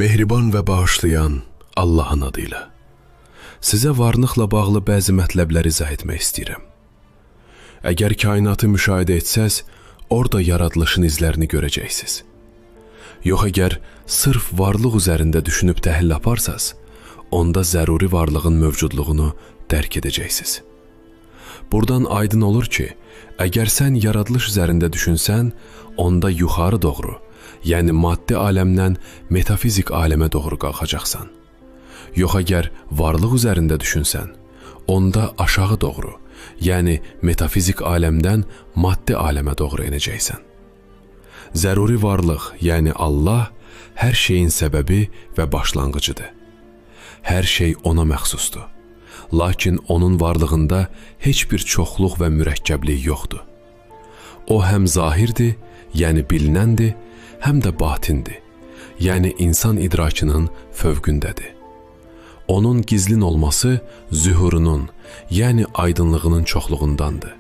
Mehriban və bağışlayan Allahın adıyla. Sizə varlıqla bağlı bəzi mətləbləri izah etmək istəyirəm. Əgər kainatı müşahidə etsəz, orada yaradılışın izlərini görəcəksiniz. Yox, əgər sırf varlıq üzərində düşünüb təhlil aparsaz, onda zəruri varlığın mövcudluğunu dərk edəcəksiniz. Buradan aydın olur ki, əgər sən yaradılış üzərində düşünsən, onda yuxarı doğru, yəni maddi aləmdən metafizik aləmə doğru qalxacaqsan. Yox, əgər varlıq üzərində düşünsən, onda aşağı doğru, yəni metafizik aləmdən maddi aləmə doğru enəcəksən. Zəruri varlıq, yəni Allah, hər şeyin səbəbi və başlanğıcıdır. Hər şey ona məxsusdur. Lakin onun varlığında heç bir çoxluq və mürəkkəblik yoxdur. O həm zahirdir, yəni bilinəndir, həm də batindir, yəni insan idrakının fövqündədir. Onun gizlin olması zühurunun, yəni aydınlığının çoxluğundandır.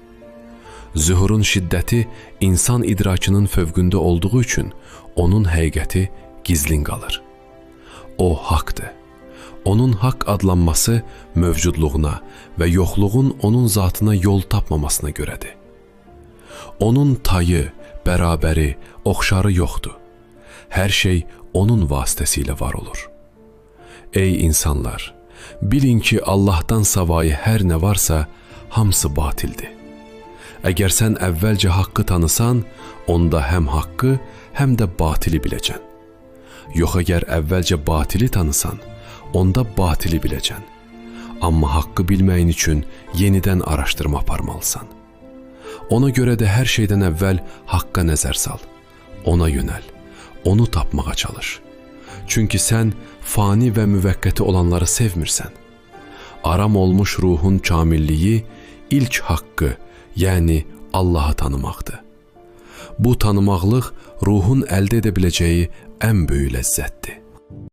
Zühurun şiddəti insan idrakının fövqündə olduğu üçün onun həqiqəti gizlin qalır. O haqdır. Onun haqq adlanması mövcudluğuna və yoxluğun onun zatına yol tapmamasına görədir. Onun tayı, bərabəri, oxşarı yoxdur. Hər şey onun vasitəsilə var olur. Ey insanlar, bilin ki Allahdan savayı hər nə varsa, hamısı batildir. Əgər sən əvvəlcə haqqı tanısan, onda həm haqqı, həm də batili biləcən. Yox, əgər əvvəlcə batili tanısan, onda batili biləcən. Amma haqqı bilməyin üçün yenidən araşdırma aparmalısan. Ona görə də hər şeydən əvvəl haqqa nəzər sal, ona yönəl, onu tapmağa çalış. Çünki sən fani və müvəqqəti olanları sevmirsən. Aram olmuş ruhun kamilliyi ilk haqqı, yəni Allahı tanımaqdır. Bu tanımaqlıq ruhun əldə edə biləcəyi ən böyük ləzzətdir.